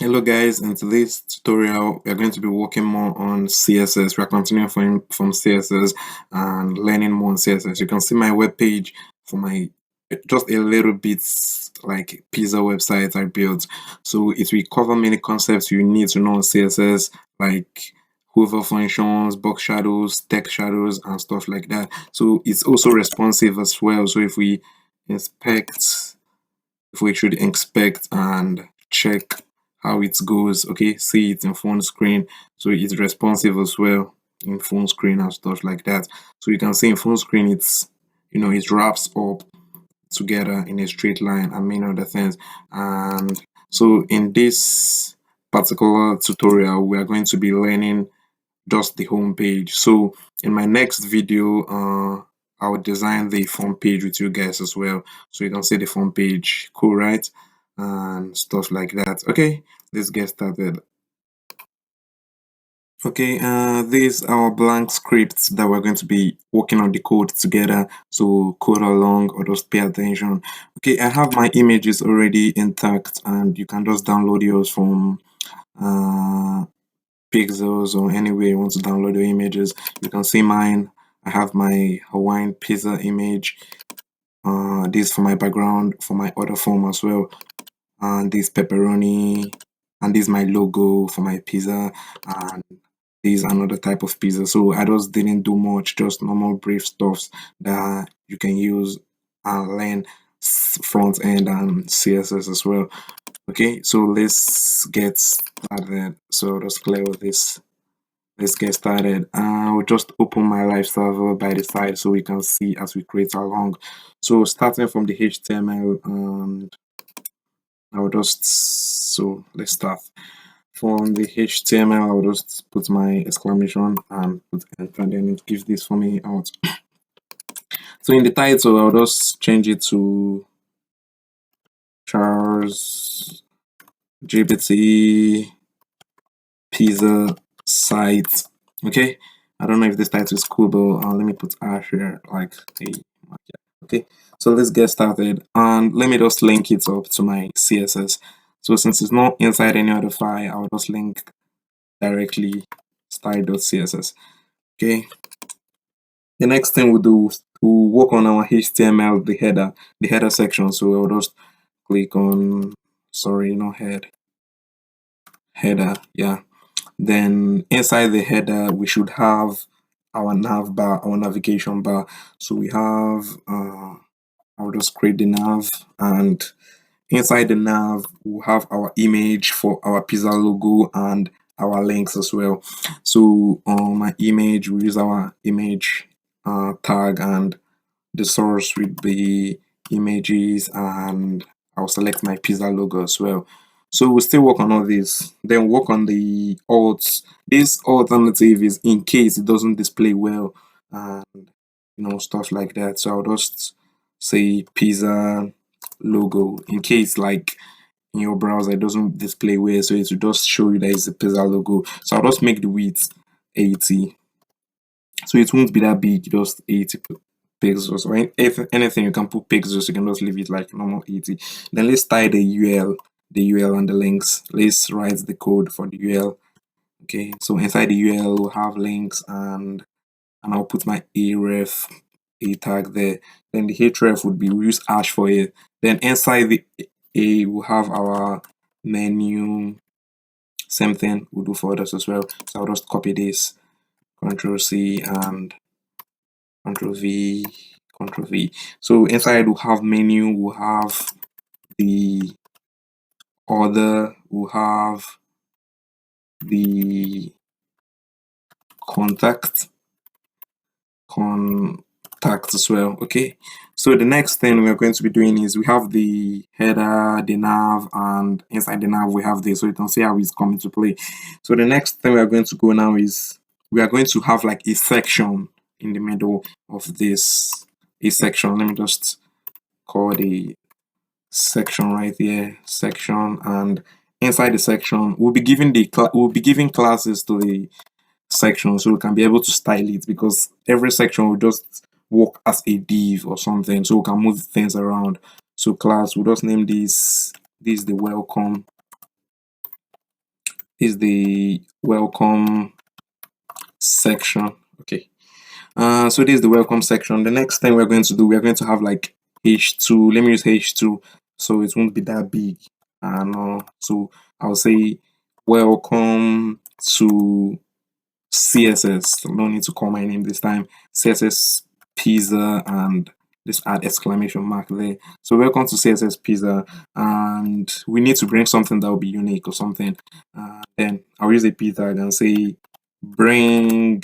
Hello guys, in today's tutorial we are going to be working more on CSS. We are continuing from CSS and learning more on CSS. You can see my webpage for my just a little bit like pizza website I built. So it will cover many concepts you need to know on CSS, like hover functions, box shadows, text shadows, and stuff like that. So it's also responsive as well. So inspect if we should inspect and check how it goes, okay, see it in phone screen, so it's responsive as well in phone screen and stuff like that. So you can see in phone screen it's it wraps up together in a straight line and many other things. And so in this particular tutorial we are going to be learning just the home page. So in my next video I'll design the front page with you guys as well, so you can see the front page. Cool, right? And stuff like that. Okay, let's get started. Okay, these are blank scripts that we're going to be working on the code together, so code along or just pay attention. Okay, I have my images already intact and you can just download yours from pixels or anywhere you want to download your images. You can see mine. I have my Hawaiian pizza image. This for my background for my other form as well. And this pepperoni, and this my logo for my pizza, and this another type of pizza. So I just didn't do much, just normal brief stuffs that you can use and learn front end and CSS as well. Okay, so let's get started. So just clear all this. Let's get started. I'll just open my live server by the side so we can see as we create along. So starting from the HTML, and I'll just, so let's start. From the HTML, I'll just put my exclamation and put enter, and then it gives this for me out. So in the title, I'll just change it to Charles GPT Pizza Site. Okay, I don't know if this title is cool, but let me put R here, like a okay. So let's get started, and let me just link it up to my CSS. So since it's not inside any other file, I'll just link directly style.css. Okay. The next thing we'll do is we'll work on our HTML, the header section. So I'll just click on, sorry, not header, yeah. Then inside the header we should have our nav bar, our navigation bar. So we have I'll just create the nav, and inside the nav we'll have our image for our pizza logo and our links as well. So on my image we use our image tag, and the source will be images, and I'll select my pizza logo as well. So we'll still work on all this, then work on the alt. This alternative is in case it doesn't display well and stuff like that. So I'll just say pizza logo in case like in your browser it doesn't display well, so it will just show you that it's a pizza logo. So I'll just make the width 80, so it won't be that big, just 80 pixels. Or if anything you can put pixels, you can just leave it like normal 80. Then let's tie the UL and the links. Let's write the code for the UL. Okay, so inside the UL we'll have links, and I'll put my aref a tag there. Then the href would be, we use hash for it. Then inside the a we'll have our menu. Same thing we'll do for others as well. So I'll just copy this, Control C and Control V, Control V. So inside we'll have menu, we'll have the order, we'll have the contact as well. Okay, so the next thing we're going to be doing is we have the header, the nav, and inside the nav we have this, so you can see how it's coming to play. So the next thing we're going to go now is we are going to have like a section in the middle of this, a section. Let me just call the section right here, section, and inside the section we'll be giving classes to the section, so we can be able to style it, because every section will just work as a div or something, so we can move things around. So class, we'll just name this the welcome is the welcome section. Okay. So this is the welcome section. The next thing we're going to do, we're going to have like h2. Let me use h2 so it won't be that big. So I'll say welcome to CSS. No need to call my name this time. CSS pizza, and just add exclamation mark there. So welcome to CSS pizza, and we need to bring something that will be unique or something. Then I'll use a p tag and say bring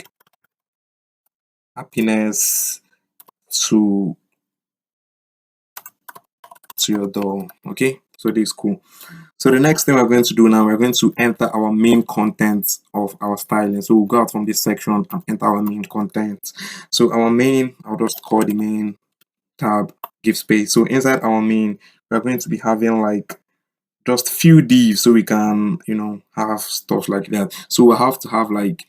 happiness to your door. Okay, so this is cool. So the next thing we're going to do now, we're going to enter our main content of our styling. So we'll go out from this section and enter our main content. So our main, I'll just call the main tab, give space. So inside our main, we're going to be having like just few divs so we can, have stuff like that. So we'll have to have like,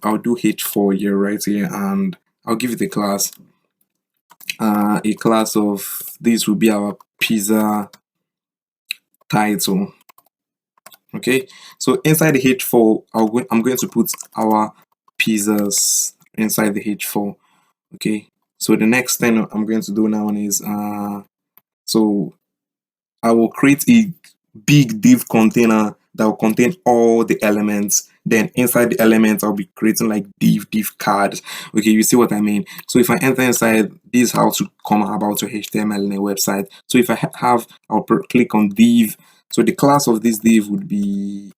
I'll do h4 here, right here, and I'll give it a class. A class of, this will be our pizza title. Okay, so inside the h4, I'm going to put our pizzas inside the h4. Okay, so the next thing I'm going to do now is so I will create a big div container that will contain all the elements. Then inside the elements, I'll be creating like div cards. Okay, you see what I mean? So if I enter inside, this is how to come about your HTML in a website. So if I I'll click on div. So the class of this div would be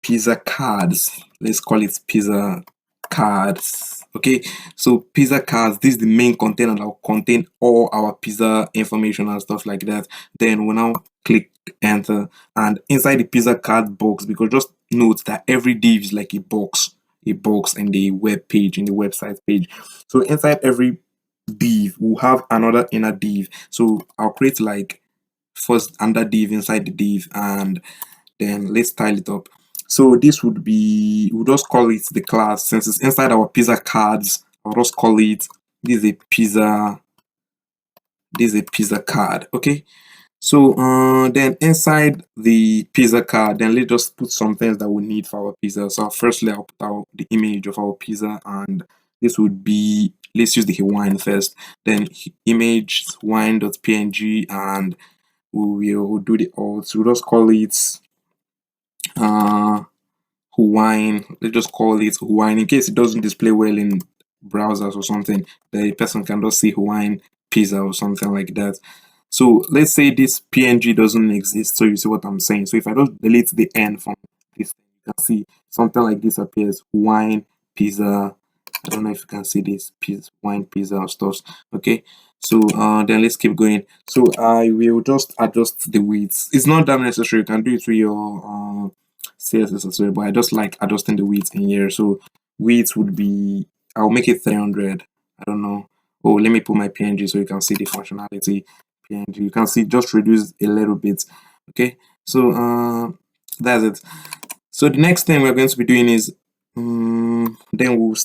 pizza cards. Let's call it pizza cards. Okay, so pizza cards, this is the main container that will contain all our pizza information and stuff like that. Then we'll now click enter, and inside the pizza card box, because just note that every div is like a box in the web page, in the website page. So inside every div we'll have another inner div. So I'll create like first under div inside the div, and then let's style it up. So this would be, we'll just call it the class. Since it's inside our pizza cards, I'll just call it, this is a pizza card. Okay, so then inside the pizza card, then let's just put some things that we need for our pizza. So firstly, I'll put the image of our pizza, and this would be, let's use the Hawaiian first, then image wine.png, and we will do the alt. So we'll just call it Hawaiian. Let's just call it Hawaiian in case it doesn't display well in browsers or something. The person can just see Hawaiian pizza or something like that. So let's say this PNG doesn't exist. So you see what I'm saying. So if I just delete the N from this, you can see something like this appears: Hawaiian pizza. I don't know if you can see this wine pizza or stuff. Okay, so then let's keep going. So I will just adjust the width. It's not that necessary. You can do it through your CSS as well, but I just like adjusting the width in here. So width would be, I'll make it 300. I don't know. Oh, let me put my PNG so you can see the functionality. PNG, you can see just reduce a little bit. Okay, so that's it. So the next thing we're going to be doing is then we'll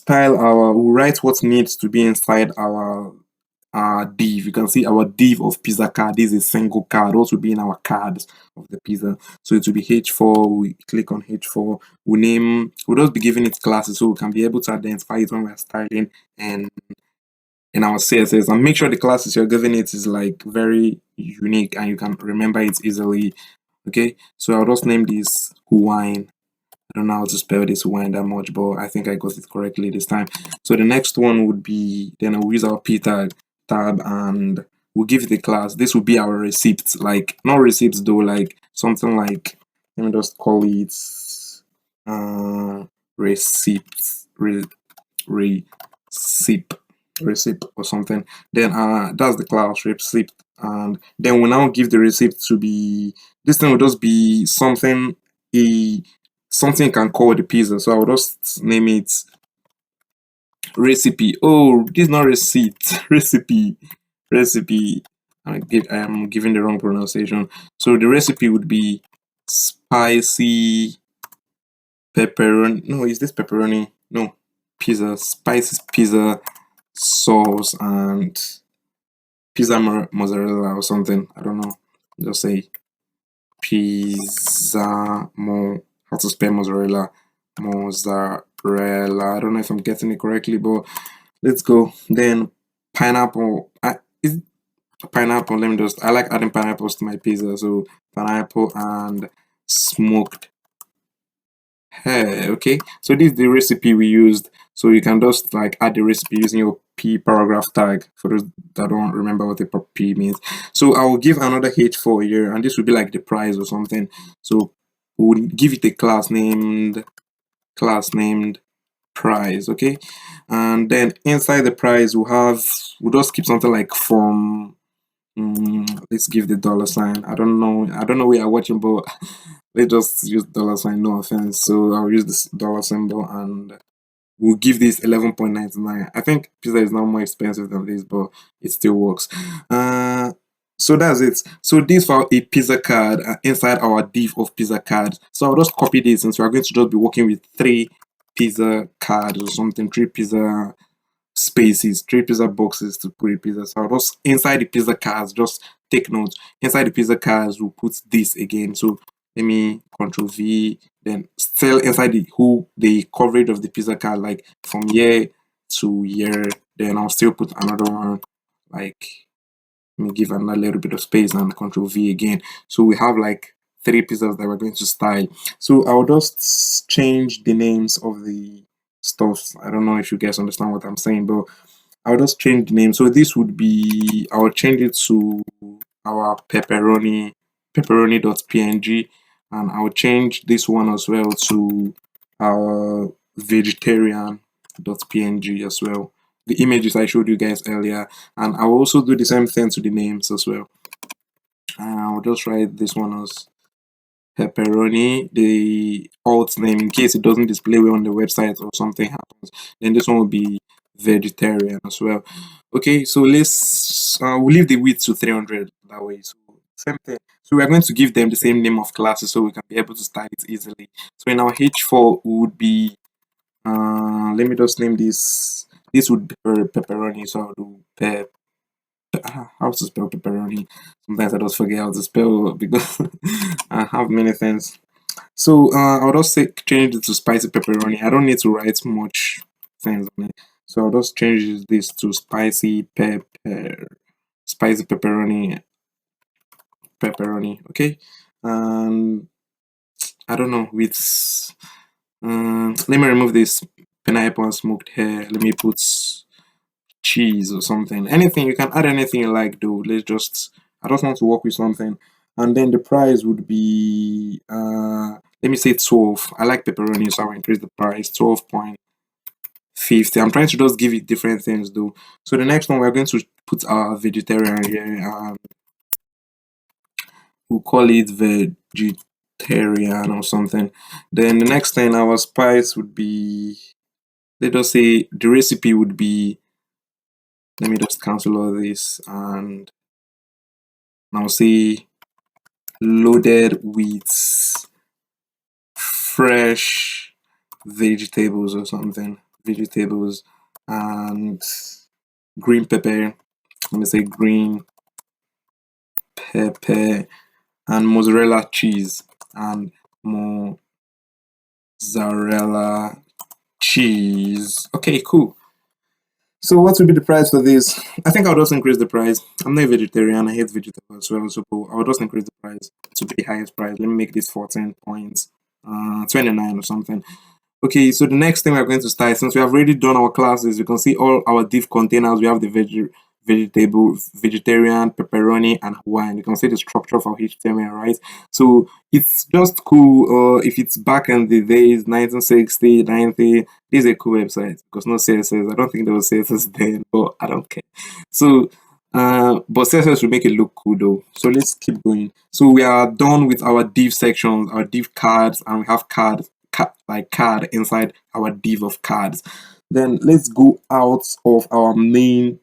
write what needs to be inside our div. You can see our div of pizza card. This is a single card. What will be in our cards of the pizza? So it will be h4. We click on h4. We'll just be giving it classes so we can be able to identify it when we're styling and in our CSS, and make sure the classes you're giving it is like very unique and you can remember it easily. Okay, so I'll just name this Hawaiian. I don't know how to spell this Hawaiian that much, but I think I got it correctly this time. So the next one would be, then I'll use our p tab, and we'll give it a class. This will be our receipt, like not receipts though, like something like, let me just call it receipt, receipt or something. Then that's the class receipt, and then we'll now give the receipt to be, this thing will just be something something you can call the pizza. So I'll just name it recipe. Oh, this is not receipt. Recipe. I am giving the wrong pronunciation. So the recipe would be spicy pepperoni. No, is this pepperoni? No, pizza. Spicy pizza sauce and pizza mozzarella or something. I don't know. Just say pizza more, how to spell mozzarella, mozzarella. I don't know if I'm getting it correctly, but let's go. Then pineapple. Is pineapple. Let me just. I like adding pineapples to my pizza, so pineapple and smoked. Hey, okay. So this is the recipe we used. So you can just like add the recipe using your p paragraph tag for those that don't remember what a p means. So I will give another h4 here, and this will be like the price or something. So we'll give it a class named price, okay? And then inside the price we'll just keep something like from let's give the dollar sign. I don't know where you're watching, but let's just use dollar sign, no offense. So I'll use this dollar symbol and we'll give this 11.99. I think pizza is now more expensive than this, but it still works. So that's it. So this for a pizza card inside our div of pizza cards. So I'll just copy this since we are going to just be working with 3 pizza cards or something, 3 pizza spaces, 3 pizza boxes to put a pizza. So I'll just inside the pizza cards, just take note. Inside the pizza cards, we'll put this again. So let me Control V, then still inside the coverage of the pizza card, like from here to here. Then I'll still put another one, like let me give another little bit of space and Control V again. So we have like 3 pizzas that we're going to style. So I'll just change the names of the stuffs. I don't know if you guys understand what I'm saying, but I'll just change the name. So this would be, I'll change it to our pepperoni.png, and I'll change this one as well to our vegetarian.png as well. The images I showed you guys earlier, and I'll also do the same thing to the names as well. I'll just write this one as pepperoni, the alt name, in case it doesn't display well on the website or something happens. Then this one will be vegetarian as well. Okay, so let's we'll leave the width to 300 that way. So same thing. So we're going to give them the same name of classes so we can be able to style it easily. So in our h4 would be let me just name this. This would be pepperoni. So I'll do how to spell pepperoni. Sometimes I just forget how to spell because I have many things. So I'll just say change it to spicy pepperoni. I don't need to write much things on it. So I'll just change this to spicy pepperoni, okay? And I don't know, with let me remove this pineapple and smoked hair. Let me put cheese or something. Anything, you can add anything you like though. I just want to work with something. And then the price would be let me say 12. I like pepperoni, so I'll increase the price 12.50. I'm trying to just give it different things though. So the next one we're going to put our vegetarian here. We'll call it vegetarian or something. Then the next thing, our spice would be, let us say the recipe would be, let me just cancel all this and now say loaded with fresh vegetables or something, vegetables and green pepper. Let me say green pepper and mozzarella cheese and mozzarella cheese. Okay, cool. So what would be the price for this? I think I'll just increase the price. I'm not a vegetarian, I hate vegetables as well, so I'll just increase the price to the highest price. Let me make this 14 points, 29 or something. Okay, so the next thing we're going to start, since we have already done our classes, you can see all our div containers. We have the vegetable, vegetarian, pepperoni, and Hawaiian. You can see the structure of our HTML, right? So it's just cool. If it's back in the days, 1960, 90, this is a cool website because no CSS. I don't think there was CSS then, but I don't care. So but CSS will make it look cool though. So let's keep going. So we are done with our div sections, our div cards, and we have card inside our div of cards. Then let's go out of our main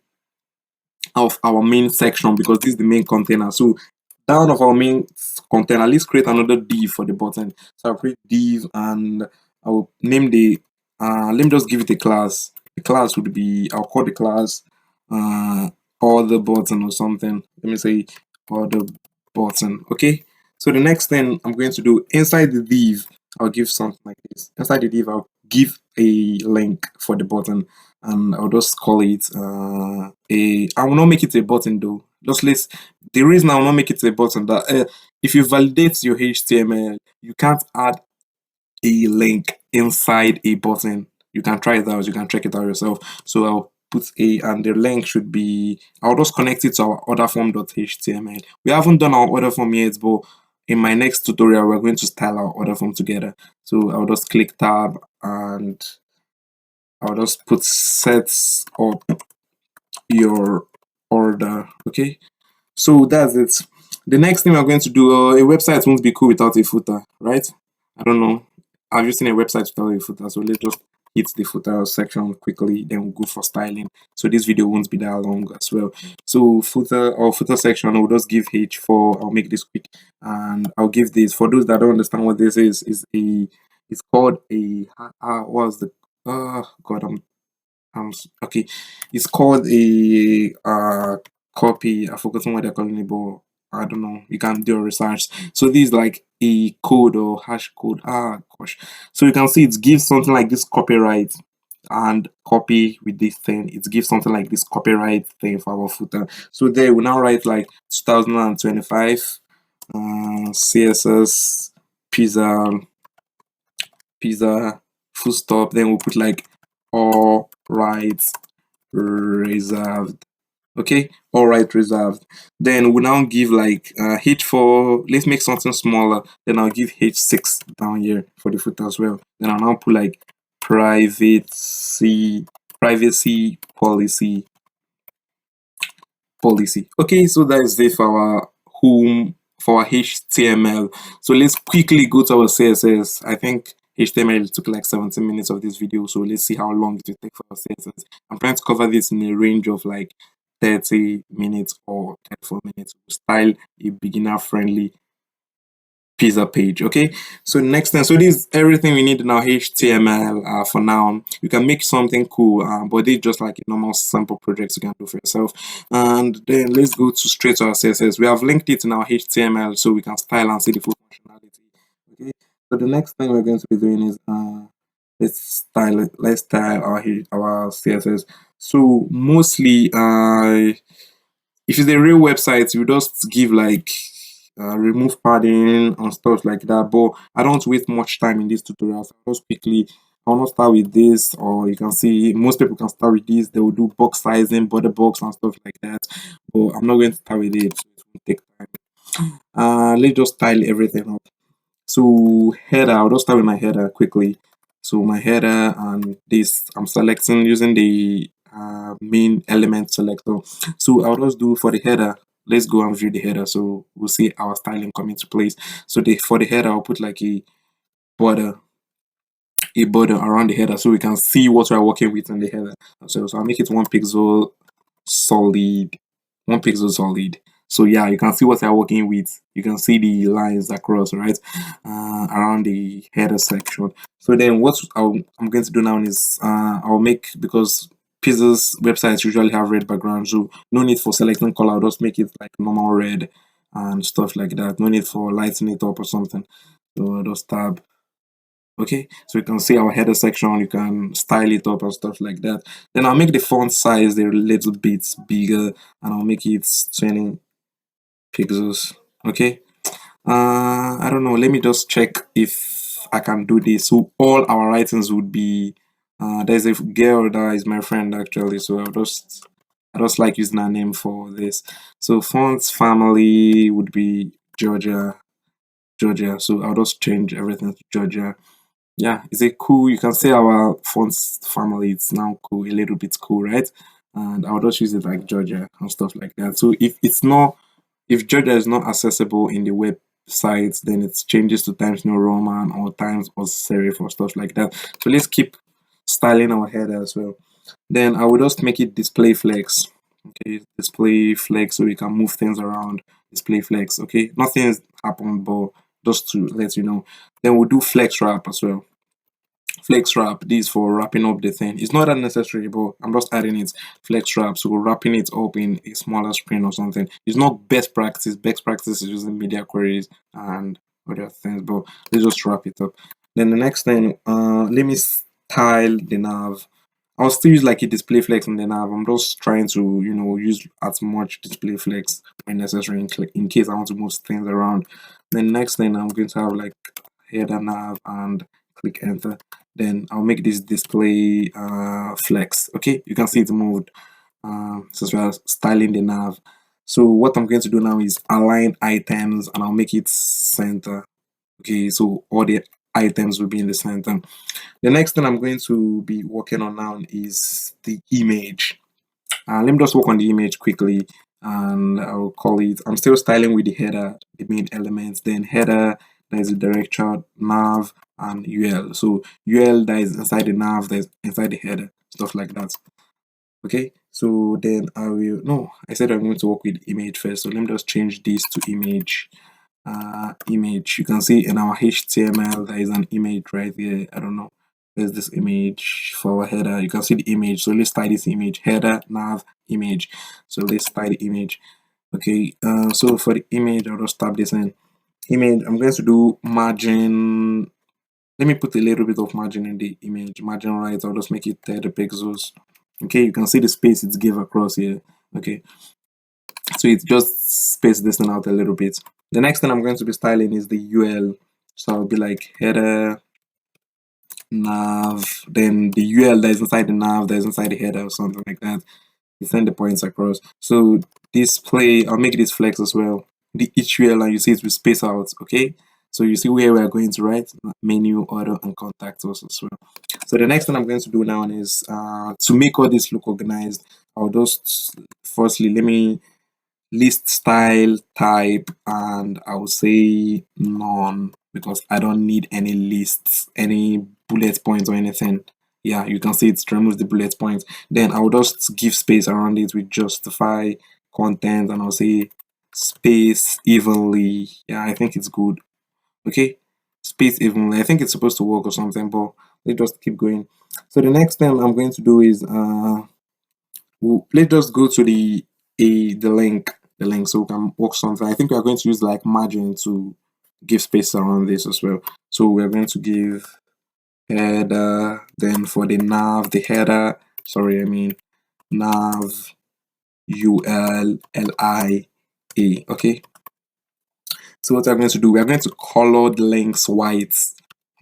section because this is the main container. So down of our main container, let's create another div for the button. So I'll create div and I'll name the let me just give it a class. The class would be, I'll call the class order button or something. Let me say order button. Okay, So the next thing I'm going to do inside the div, I'll give something like this. Inside the div, I'll give a link for the button, and I'll just call it I will not make it a button though. The reason I will not make it a button that if you validate your HTML, you can't add a link inside a button. You can try it out, you can check it out yourself. So I'll put and the link should be, I'll just connect it to our order form.html. We haven't done our order form yet, but in my next tutorial, we're going to style our order form together. So I'll just click tab and I'll just put sets up your order. Okay, so that's it. The next thing we're going to do, a website won't be cool without a footer, right? I don't know. Have you seen a website without a footer? So let's just hit the footer section quickly, then we'll go for styling. So this video won't be that long as well. So footer section, I'll just give h4. I'll make this quick, and I'll give this, for those that don't understand what this is it's called a what's the god okay, it's called a copy. I've forgotten what they're calling it, but I don't know. You can do a research. So this is like a code or hash code. Gosh. So you can see it gives something like this copyright and copy with this thing. It gives something like this copyright thing for our footer. So there we now write like 2025 CSS pizza full stop. Then we'll put like all rights reserved. Okay, all right reserved. Then we'll now give like h4. Let's make something smaller. Then I'll give h6 down here for the footer as well. Then I'll now put like privacy policy. Okay, so that is it for our home, for our HTML. So let's quickly go to our CSS. I think HTML took like 17 minutes of this video, so let's see how long it will take for our CSS. I'm trying to cover this in a range of like 30 minutes or 34 minutes. Style a beginner friendly pizza page. Okay, so next thing, so this is everything we need in our HTML for now. You can make something cool, but it's just like a normal sample project you can do for yourself. And then let's go to straight to our CSS. We have linked it in our HTML so we can style and see the full functionality. Okay, so the next thing we're going to be doing is let's style our CSS. So mostly if it's a real website, you just give like remove padding and stuff like that, but I don't waste much time in this tutorial. So I'll just quickly, I want to start with this, or you can see most people can start with this. They will do box sizing, border box and stuff like that, but I'm not going to start with it, so it will take time. Let's just style everything up. So header, I'll just start with my header quickly. So my header and this, I'm selecting using the main element selector. So I'll just do for the header. Let's go and view the header. So we'll see our styling come into place. So for the header, I'll put like a border around the header so we can see what we're working with in the header. So I'll make it 1 pixel solid, 1 pixel solid. So yeah, you can see what I'm working with. You can see the lines across, right, around the header section. So then what I'm going to do now is I'll make, because Pizza's websites usually have red background, so no need for selecting color. I'll just make it like normal red and stuff like that. No need for lighting it up or something. So I'll just tab. Okay, so you can see our header section, you can style it up and stuff like that. Then I'll make the font size a little bit bigger, and I'll make it 20 pixels. Okay, I don't know, let me just check if I can do this. So all our writings would be there's a girl that is my friend actually, so I just like using her name for this. So fonts family would be Georgia. So I'll just change everything to Georgia. Yeah, it's a cool, you can see our fonts family, it's now cool, a little bit cool, right? And I'll just use it like Georgia and stuff like that. So if Georgia is not accessible in the website, then it changes to Times New Roman or Times or Serif or stuff like that. So let's keep styling our header as well. Then I will just make it display flex. Okay, display flex, so we can move things around. Display flex. Okay, nothing's happened, but just to let you know. Then we'll do flex wrap as well. Flex wrap, this for wrapping up the thing. It's not that necessary, but I'm just adding it. Flex wrap, so we're wrapping it up in a smaller screen or something. It's not best practice. Best practice is using media queries and other things, but let's just wrap it up. Then the next thing, let me style the nav. I'll still use like a display flex in the nav. I'm just trying to, use as much display flex when necessary in case I want to move things around. Then next thing, I'm going to have like header nav and click enter. Then I'll make this display flex. Okay, you can see it moved. So we are styling the nav. So what I'm going to do now is align items and I'll make it center. Okay, so all the items will be in the center. The next thing I'm going to be working on now is the image. Let me just work on the image quickly and I'll call it, I'm still styling with the header, the main elements, then header, that is the direction, nav, and UL. So UL that is inside the nav, that is inside the header, stuff like that. Okay, so then I said I'm going to work with image first. So let me just change this to image. Image, you can see in our HTML there is an image right there. I don't know, there's this image for our header. You can see the image, so let's type this image, header nav image. So let's type the image. Okay, so for the image, I'll just tap this in image. I'm going to do margin. Let me put a little bit of margin in the image, margin right. I'll just make it 30 pixels. Okay, you can see the space it's give across here. Okay, so it just space this thing out a little bit. The next thing I'm going to be styling is the UL. So I'll be like header nav, then the UL that is inside the nav, that is inside the header or something like that. You send the points across. So display, I'll make this flex as well. The each UL, and you see it will space out. Okay, so you see where we are going to write menu, order, and contact us as well. So the next thing I'm going to do now is to make all this look organized. I'll just firstly let me list style type, and I will say none because I don't need any lists, any bullet points or anything. Yeah, you can see it removes the bullet points. Then I will just give space around it with justify content, and I'll say space evenly. Yeah, I think it's good. Okay, space evenly. I think it's supposed to work or something, but let's just keep going. So the next thing I'm going to do is let's just go to the link so we can work something. I think we are going to use like margin to give space around this as well. So we're going to give header, then for the nav, the header, sorry, I mean nav ULLIA. Okay, so what I'm going to do, we are going to color the links white.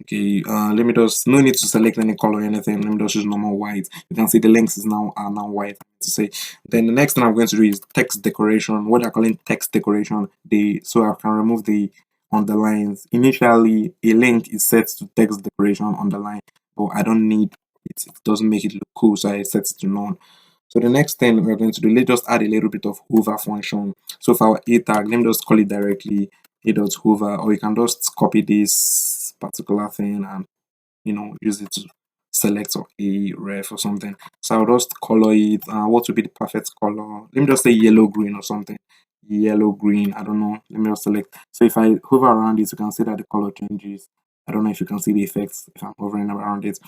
Okay, let me just, no need to select any color or anything. Let me just use normal white. You can see the links are now white. To say, then the next thing I'm going to do is text decoration. What I'm calling text decoration. So I can remove the underlines. Initially, a link is set to text decoration underline, but I don't need it. It doesn't make it look cool, so I set it to none. So the next thing we're going to do, let's just add a little bit of hover function. So for our a tag, let me just call it directly a.hover, or you can just copy this particular thing and use it to select a ref or something. So I'll just color it. What would be the perfect color? Let me just say yellow green or something. Yellow green, I don't know. Let me just select. So if I hover around it, you can see that the color changes. I don't know if you can see the effects if I'm hovering around it.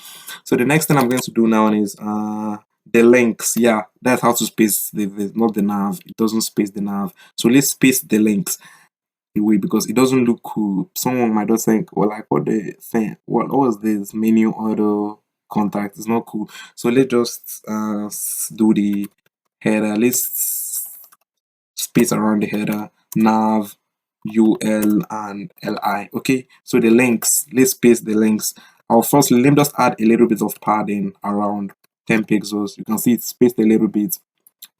So the next thing I'm going to do now is the links. Yeah, that's how to space not the nav. It doesn't space the nav. So let's space the links away because it doesn't look cool. Someone might just think, well, like what the thing, what was this menu order contact? It's not cool. So let's just do the header. Let's space around the header, nav, ul, and li. Okay, so the links, let's space the links. I'll firstly let me just add a little bit of padding around 10 pixels. You can see it's spaced a little bit.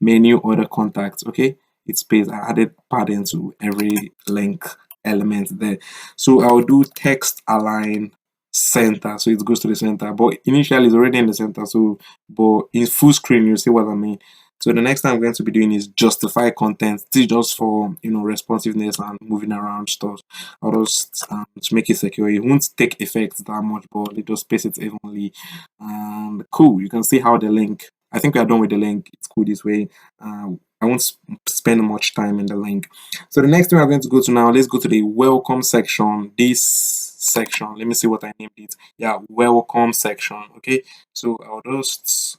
Menu order contacts. Okay, it's spaced. I added padding to every link element there. So I'll do text align center, so it goes to the center, but initially it's already in the center. So but in full screen, you see what I mean. So the next thing I'm going to be doing is justify content. This is just for responsiveness and moving around stuff. I'll just to make it secure. It won't take effect that much, but it just space it evenly. And cool, you can see how the link, I think we are done with the link. It's cool this way. I won't spend much time in the link. So the next thing we're going to go to now, let's go to the welcome section. This section. Let me see what I named it. Yeah, welcome section. Okay, so I'll just,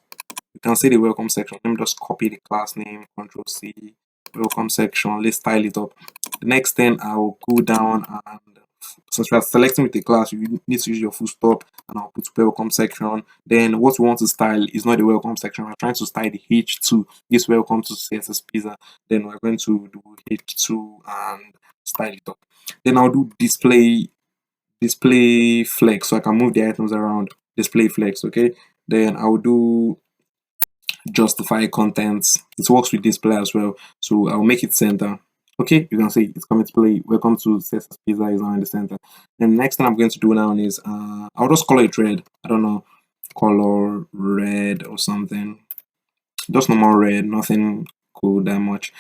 you can see the welcome section. Let me just copy the class name, Control C, welcome section. Let's style it up. The next thing, I'll go down, and since we are selecting with the class, you need to use your full stop, and I'll put welcome section. Then what we want to style is not the welcome section. We're trying to style the H2. This welcome to CSS Pizza. Then we're going to do H2 and style it up. Then I'll do display flex, so I can move the items around. Display flex. Okay, then I'll do justify contents. It works with display as well, so I'll make it center. Okay, you can see it's coming to play. Welcome to CSS Pizza is now in the center. And next thing I'm going to do now is I'll just color it red. I don't know, color red or something. Just normal red, nothing cool that much.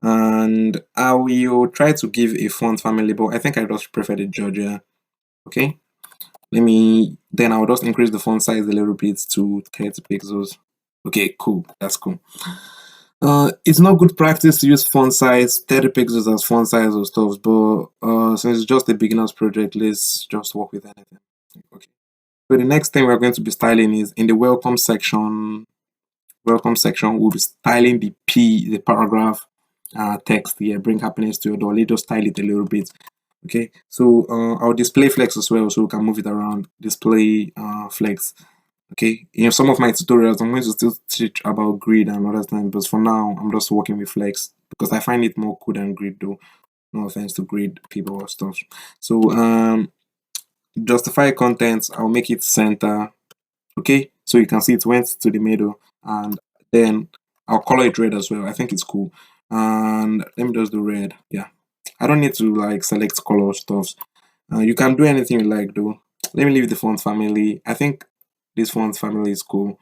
And I will try to give a font family, but I think I just prefer the Georgia. Okay, then I'll just increase the font size a little bit to 30 pixels. Okay, cool, that's cool. It's not good practice to use font size 30 pixels as font size or stuff, but since it's just a beginner's project, let's just work with anything. Okay, so the next thing we're going to be styling is in the welcome section. We'll be styling the paragraph text here. Bring happiness to your door. Let's just style it a little bit. Okay, so our display flex as well, so we can move it around. Display flex. Okay, in some of my tutorials, I'm going to still teach about grid and other things, but for now, I'm just working with flex because I find it more cool than grid, though. No offense to grid people or stuff. So justify content, I'll make it center. Okay, so you can see it went to the middle, and then I'll color it red as well. I think it's cool. And let me just do red. Yeah, I don't need to like select color stuff. You can do anything you like, though. Let me leave the font family. I think this font family is cool.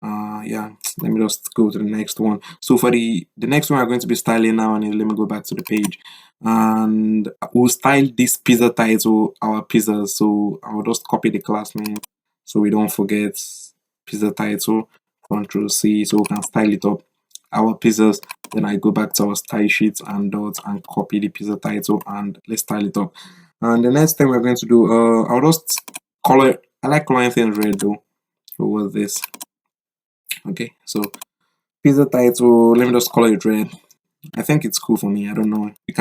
Yeah, let me just go to the next one. So for the next one, we're going to be styling now, and let me go back to the page, and we'll style this pizza title, our pizza. So I'll just copy the class name so we don't forget pizza title. Control C, so we can style it up. Our pizzas. Then I go back to our style sheet and dot and copy the pizza title, and let's style it up. And the next thing we're going to do, I'll just color. I like coloring things red though. So what's this? Okay, so pizza title, let me just color it red. I think it's cool for me. I don't know. You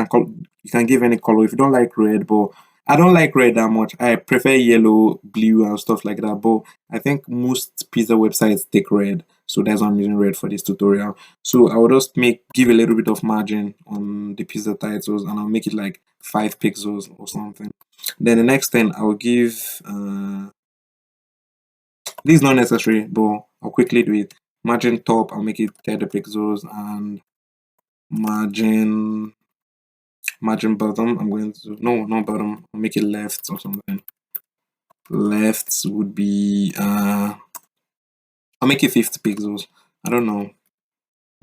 can give any color if you don't like red, but I don't like red that much. I prefer yellow, blue, and stuff like that. But I think most pizza websites take red, so that's why I'm using red for this tutorial. So I will just give a little bit of margin on the pizza titles, and I'll make it like 5 pixels or something. Then the next thing I'll give this is not necessary, but I'll quickly do it. Margin top, I'll make it 30 pixels, and margin bottom, I'm going to, no, not bottom, I'll make it left or something. Left would be, I'll make it 50 pixels. I don't know.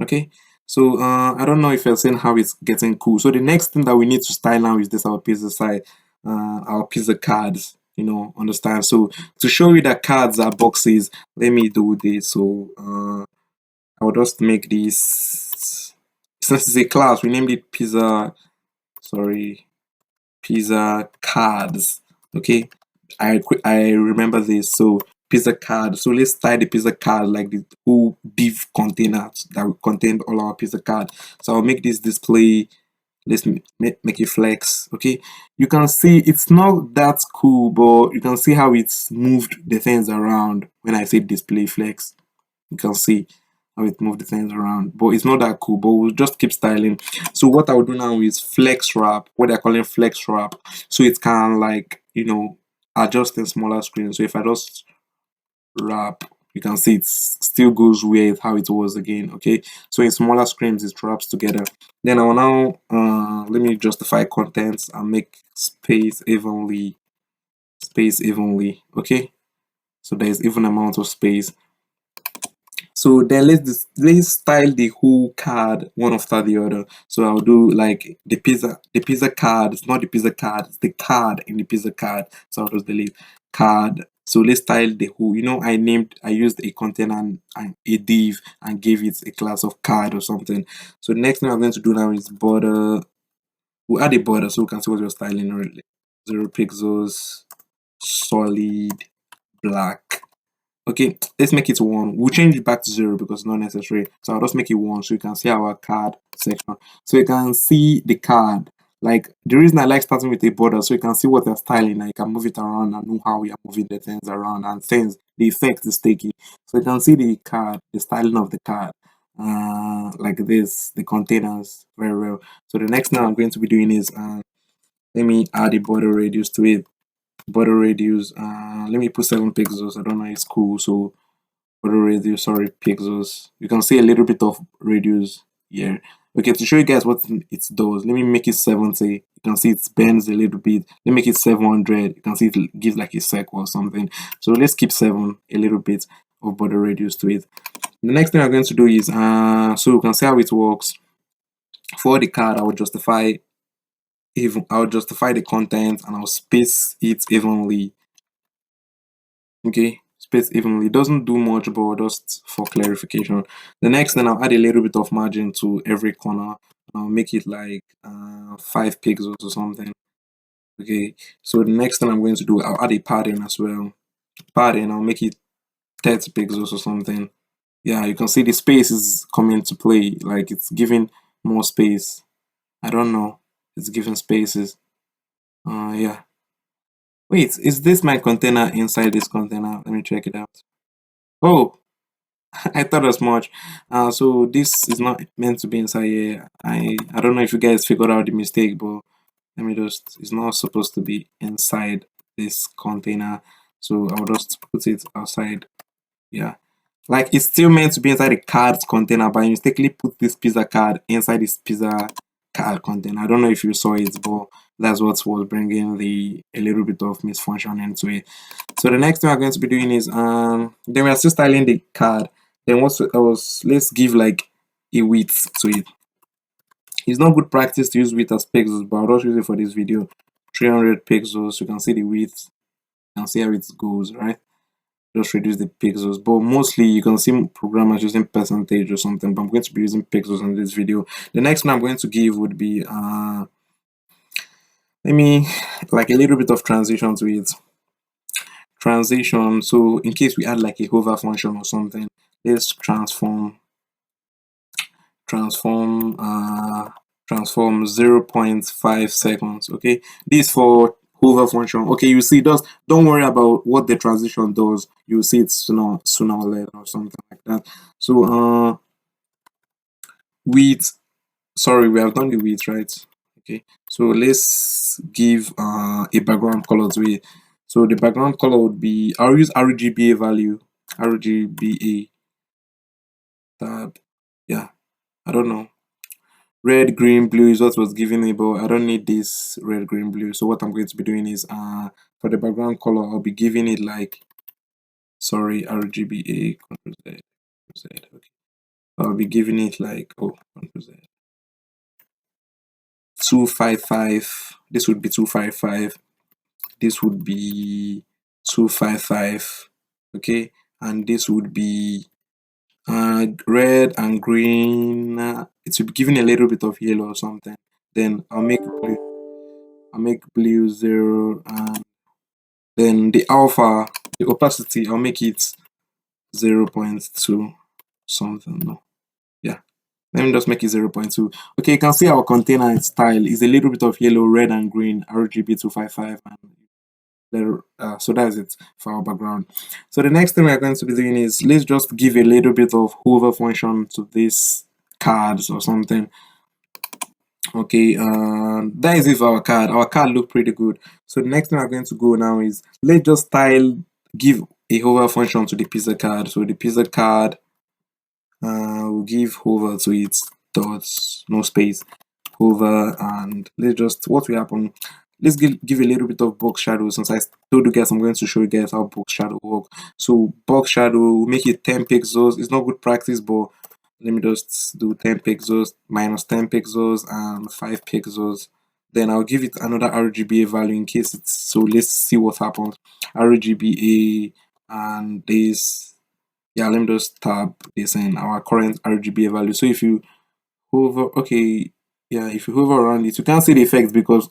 Okay, so I don't know if you're seeing how it's getting cool. So the next thing that we need to style now is this our pizza side, our pizza cards. You know, understand? So to show you that cards are boxes, let me do this. So I'll just make this, since it's a class, we named it pizza cards. Okay, I remember this. So pizza card, so let's style the pizza card like the whole div container that will contain all our pizza card. So I'll make this display. Let's make it flex. Okay, you can see it's not that cool, but you can see how it's moved the things around when I say display flex. You can see how it moved the things around, but it's not that cool. But we'll just keep styling. So what I'll do now is flex wrap, what they're calling flex wrap, so it can, like, you know, adjust in smaller screens. So if I just wrap, you can see it still goes with how it was again. Okay, so in smaller screens it wraps together. Then I will now let me justify contents and make space evenly. Okay, so there's even amount of space. So then let's style the whole card one after the other. So I'll do like the pizza card. It's not the pizza card, it's the card in the pizza card. So I'll just delete card. So let's style the whole. You know, I used a container and a div and gave it a class of card or something. So the next thing I'm going to do now is border. We'll add a border so we can see what we're styling 0 pixels, solid, black. Okay, let's make it 1. We'll change it back to 0 because it's not necessary. So I'll just make it 1 so you can see our card section. So you can see the card. Like, the reason I like starting with a border, so you can see what they're styling. I can move it around and know how we are moving the things around and things. The effect is taking. So you can see the card, the styling of the card. Like this, the containers very well. So the next thing I'm going to be doing is let me add a border radius to it. Border radius, let me put 7 pixels. I don't know, it's cool. So border radius, sorry, pixels. You can see a little bit of radius here. Okay, to show you guys what it does, let me make it 70. You can see it bends a little bit. Let me make it 700. You can see it gives like a circle or something. So let's keep 7, a little bit of border radius to it. The next thing I'm going to do is, so you can see how it works. For the card, I will justify the content and I'll space it evenly. Okay, space evenly. It doesn't do much, but just for clarification. The next thing, I'll add a little bit of margin to every corner. I'll make it like 5 pixels or something. Okay, so the next thing I'm going to do, I'll add a padding as well. Padding, I'll make it 30 pixels or something. Yeah, you can see the space is coming to play. Like, it's giving more space. I don't know. It's giving spaces. Yeah. Wait, is this my container inside this container? Let me check it out. Oh, I thought as much. So this is not meant to be inside here. I don't know if you guys figured out the mistake, but let me just. It's not supposed to be inside this container. So I'll just put it outside. Yeah, like it's still meant to be inside the card's container, but I mistakenly put this pizza card inside this pizza card container. I don't know if you saw it, but that's what was bringing a little bit of misfunction into it. So the next thing we're going to be doing is then we're still styling the card. Then let's give like a width to it. It's not good practice to use width as pixels, but I'll just use it for this video. 300 pixels. You can see the width. You can see how it goes, right? Just reduce the pixels, but mostly you can see programmers using percentage or something, but I'm going to be using pixels in this video. The next one I'm going to give would be let me like a little bit of transition to it. Transition, so in case we add like a hover function or something, let's transform 0.5 seconds. Okay, this for hover function. Okay, you see, don't worry about what the transition does. You'll see it sooner or later or something like that. So width, sorry, we have done the width, right? Okay, so let's give a background color to it. So the background color would be, I'll use RGBA value. RGBA tab. Yeah, I don't know. Red, green, blue is what was given me, but I don't need this red, green, blue. So what I'm going to be doing is for the background color, I'll be giving it like, sorry, RGBA, Ctrl Z, Z, okay. I'll be giving it like, oh, Ctrl Z, 255. This would be 255. This would be 255. Okay, and this would be red and green. It should be given a little bit of yellow or something. Then I'll make blue 0, and then the alpha, the opacity, I'll make it 0.2 something. No, yeah, let me just make it 0.2. Okay, you can see our container style is a little bit of yellow, red, and green, RGB 255, and so that's it for our background. So the next thing we're going to be doing is, let's just give a little bit of hover function to these cards or something. Okay, that is it for our card. Our card look pretty good. So the next thing we're going to go now is, let's just give a hover function to the pizza card. So the pizza card will give hover to its dots, no space, hover, and let's just, what will happen, let's give a little bit of box shadow. Since I told you guys I'm going to show you guys how box shadow work. So box shadow, make it 10 pixels. It's not good practice, but let me just do 10 pixels, minus 10 pixels, and 5 pixels. Then I'll give it another RGBA value in case it's, so let's see what happens. RGBA and this, yeah, let me just tab this in our current RGBA value. So if you hover, okay, yeah, if you hover around it, you can't see the effect because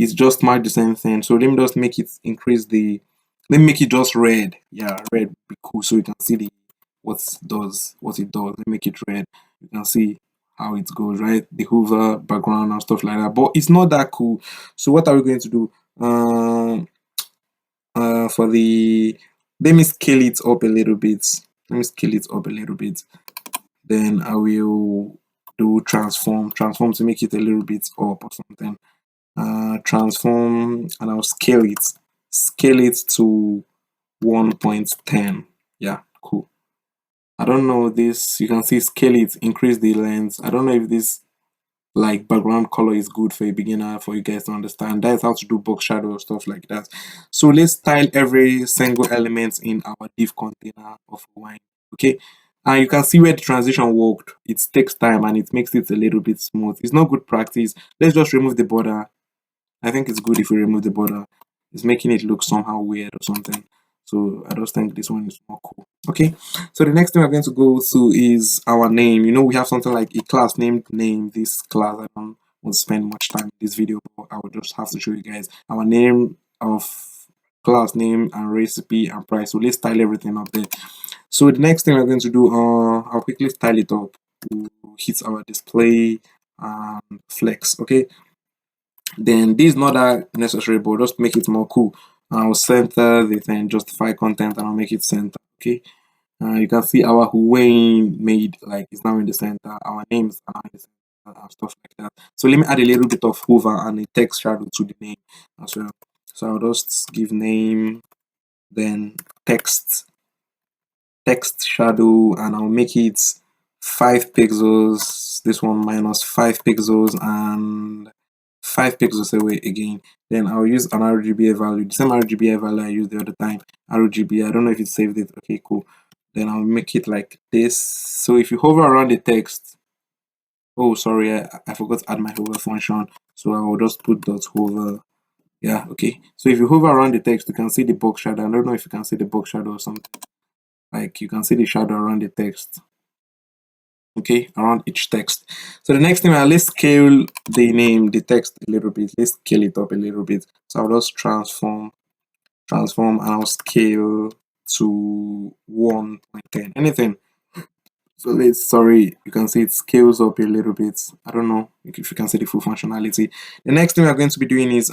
it's just marked the same thing. So let me just make it increase the, let me make it just red. Yeah, red would be cool, so you can see the what it does. Let me make it red. You can see how it goes, right? The hover background and stuff like that. But it's not that cool. So what are we going to do? For the, let me scale it up a little bit. Then I will do transform to make it a little bit up or something. Transform, and I'll scale it to 1.10. Yeah, cool. I don't know this, you can see scale it, increase the length. I don't know if this like background color is good for a beginner, for you guys to understand. That's how to do box shadow or stuff like that. So let's style every single element in our div container of wine. Okay, and you can see where the transition worked. It takes time and it makes it a little bit smooth. It's not good practice. Let's just remove the border. I think it's good if we remove the border. It's making it look somehow weird or something. So I just think this one is more cool. Okay, so the next thing we're going to go to is our name. You know, we have something like a class named name. This class, I don't want to spend much time in this video, but I will just have to show you guys our name of class name and recipe and price. So let's style everything up there. So the next thing we're going to do, I'll quickly style it up. We'll hit our display and flex. Okay, then this is not that necessary, but just make it more cool. I'll center the thing, justify content, and I'll make it center. Okay, you can see our Huawei made like is now in the center, our names are in the center and stuff like that. So let me add a little bit of hover and a text shadow to the name as well. So I'll just give name, then text shadow, and I'll make it 5 pixels. This one minus 5 pixels and 5 pixels away again. Then I'll use an RGBA value, the same RGBA value I used the other time. RGBA, I don't know if it saved it. Okay, cool. Then I'll make it like this. So if you hover around the text, oh sorry, I forgot to add my hover function. So I will just put dot hover. Yeah, okay. So if you hover around the text, you can see the box shadow. I don't know if you can see the box shadow or something. Like you can see the shadow around the text. Okay, around each text. So the next thing, let's scale the name, the text a little bit. Let's scale it up a little bit. So I'll just transform, and I'll scale to 1.10. Anything. So let's, sorry, you can see it scales up a little bit. I don't know if you can see the full functionality. The next thing we're going to be doing is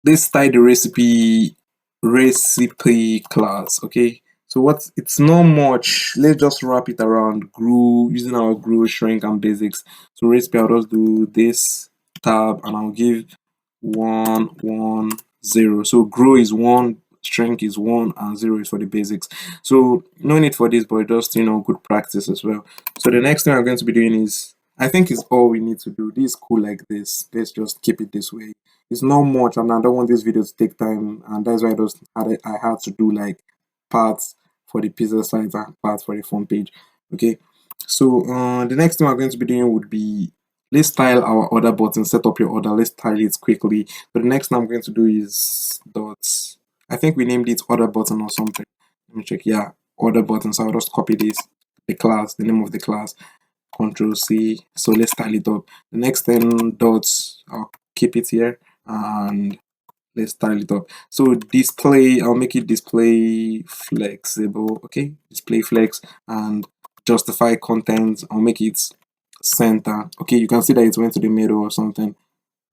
let's style the recipe class. Okay, so what, it's not much. Let's just wrap it around glue using our glue, shrink, and basics. So recipe, I'll just do this tab and I'll give 1 1 0. So grow is 1, shrink is 1, and 0 is for the basics. So no need for this, but just, you know, good practice as well. So the next thing I'm going to be doing is, I think is all we need to do. This is cool like this. Let's just keep it this way. It's not much, and I don't want this video to take time, and that's why I had to do like parts for the pizza sites and parts for the front page. Okay, so the next thing we're going to be doing would be, let's style our order button. Set up your order. Let's style it quickly. So the next thing I'm going to do is dots. I think we named it order button or something. Let me check. Yeah, order button. So I'll just copy this, the class, the name of the class. Control C. So let's style it up. The next thing, dots, I'll keep it here and let's style it up. So display, I'll make it display flexible. Okay, display flex, and justify content, I'll make it center. Okay, you can see that it went to the middle or something.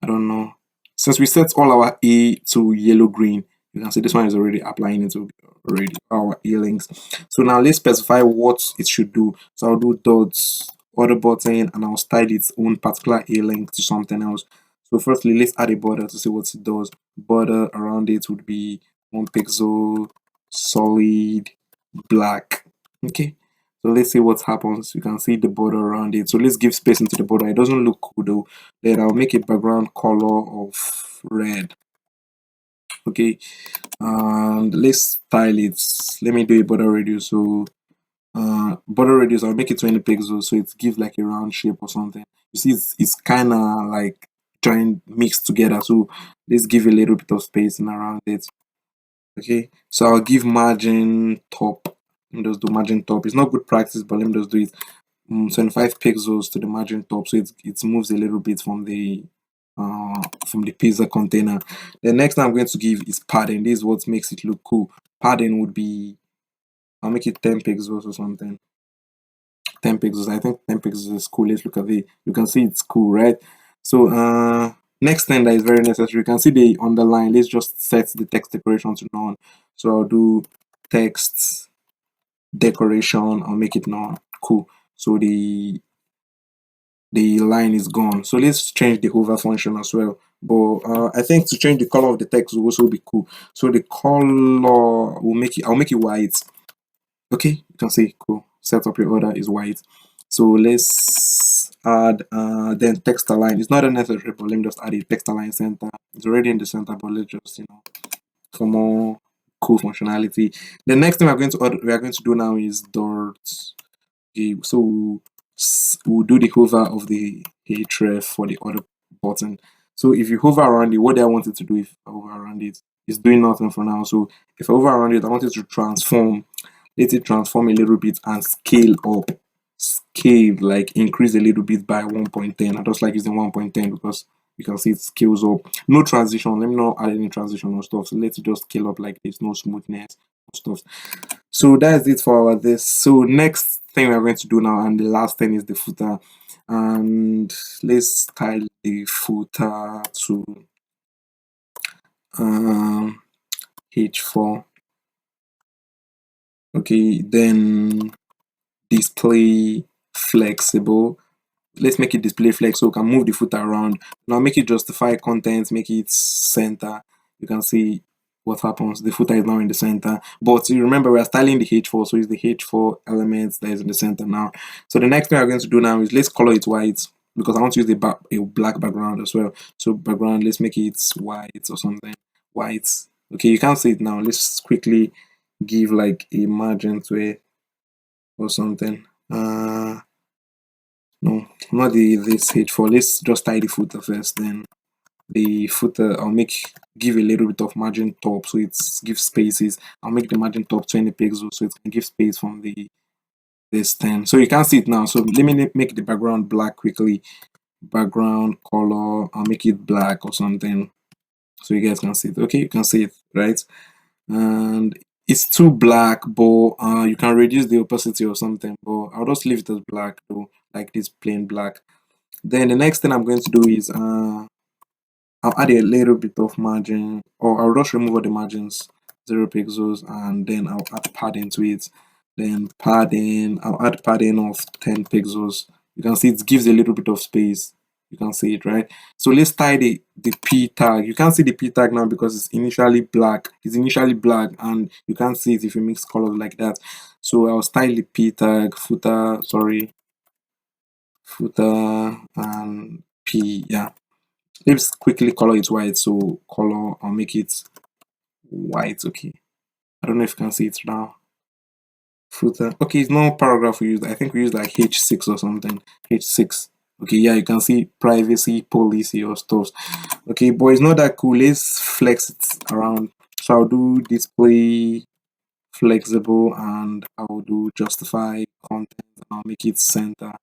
I don't know. Since we set all our A to yellow green, you can see this one is already applying it to already our A links. So now let's specify what it should do. So I'll do dots order button and I'll style its own particular A link to something else. So firstly, let's add a border to see what it does. Border around it would be 1 pixel, solid, black. Okay. So let's see what happens. You can see the border around it. So let's give space into the border. It doesn't look cool though. Then I'll make a background color of red. Okay. And let's style it. Let me do a border radius. So border radius, I'll make it 20 pixels so it gives like a round shape or something. You see, it's kind of like joined mixed together. So let's give a little bit of spacing around it. Okay, so I'll give margin top. Let me just do margin top. It's not good practice, but let me just do it. 25 pixels to the margin top, so it moves a little bit from the pizza container. The next thing I'm going to give is padding. This is what makes it look cool. Padding would be, I'll make it 10 pixels or something. 10 pixels. I think 10 pixels is cool. Let's look at it. You can see it's cool, right? So next thing that is very necessary, you can see the underline. Let's just set the text decoration to none. So I'll do text decoration. I'll make it none. Cool. So the line is gone. So let's change the hover function as well. But I think to change the color of the text will also be cool. So the color will make it, I'll make it white. Okay, you can see, cool. Set up your order is white. So let's add then text align. It's not a necessary, but let me just add a text align center. It's already in the center, but let's just, you know, for more cool functionality. The next thing we are going to do now is dot. Okay, so we'll do the hover of the href for the other button. So if you hover around it, what I want it to do if I hover around it is doing nothing for now. So if I hover around it, I want it to transform. Let it transform a little bit and scale up. Scale, like increase a little bit by 1.10. I just like using 1.10 because you can see it scales up. No transition. Let me not add any transition or stuff. So let it just scale up like this. No smoothness or stuff. So that's it for this. So next thing we're going to do now, and the last thing, is the footer. And let's style the footer to h4. Okay, then display flexible. Let's make it display flex so we can move the footer around. Now make it justify content, make it center. You can see what happens. The footer is now in the center. But you remember, we are styling the h4, so it's the h4 element that is in the center now. So the next thing we're going to do now is let's color it white, because I want to use a black background as well. So background, let's make it white or something. White. Okay, you can't see it now. Let's quickly give like a margin to it or something. No, not this h4. Let's just tie the footer first. Then the footer, I'll give a little bit of margin top so it gives spaces. I'll make the margin top 20 pixels so it can give space from this 10. So you can't see it now. So let me make the background black quickly. Background color, I'll make it black or something so you guys can see it. Okay, you can see it, right? And it's too black, but you can reduce the opacity or something, but I'll just leave it as black though, like this plain black. Then the next thing I'm going to do is I'll add a little bit of margin, or I'll just remove all the margins, 0 pixels, and then I'll add padding to it. Then padding, I'll add padding of 10 pixels. You can see it gives a little bit of space. You can see it, right? So let's tie the p tag. You can't see the p tag now because it's initially black. It's initially black, and you can't see it if you mix colors like that. So I'll style the p tag, footer and p. Yeah, let's quickly color it white. So color, I'll make it white. Okay, I don't know if you can see it now. Footer. Okay, it's no paragraph we used. I think we used like h6 or something. H6. Okay, yeah, you can see privacy policy or stuff. Okay, but it's not that cool. Let's flex it around. So I'll do display flexible, and I'll do justify content, and I'll make it center.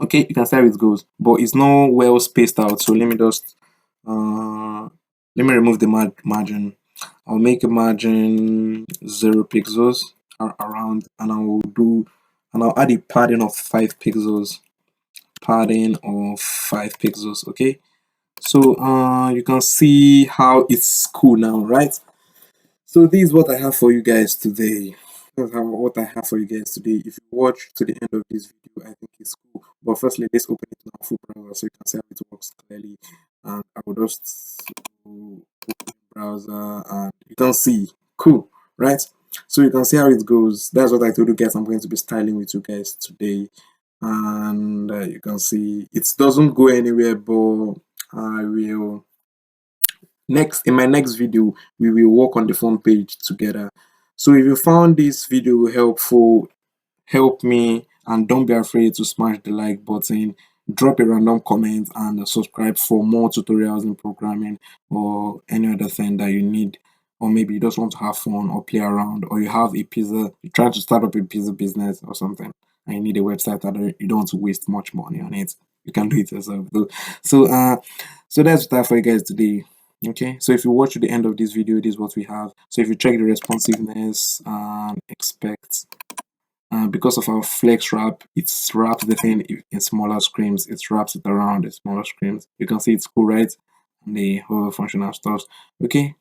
Okay, you can see how it goes, but it's not well spaced out. So let me just remove the margin. I'll make a margin 0 pixels around, and I'll add a padding of 5 pixels. Padding of 5 pixels. Okay, so you can see how it's cool now, right? So this is what I have for you guys today. What I have for you guys today. If you watch to the end of this video, I think it's cool. But firstly, let's open it in our full browser so you can see how it works clearly. And I will just open the browser, and you can see. Cool, right? So you can see how it goes. That's what I told you guys. I'm going to be styling with you guys today, and you can see it doesn't go anywhere, but I will. In my next video, we will work on the front page together. So if you found this video helpful, help me, and don't be afraid to smash the like button, drop a random comment, and subscribe for more tutorials in programming or any other thing that you need. Or maybe you just want to have fun or play around, or you have a pizza, you're trying to start up a pizza business or something, and you need a website that you don't want to waste much money on it, you can do it yourself. So that's that for you guys today. Okay, so if you watch to the end of this video, this is what we have. So if you check the responsiveness and expect, because of our flex wrap, it's wrapped the thing in smaller screens. It wraps it around the smaller screens. You can see it's cool, right? And the whole functional stuff. Okay,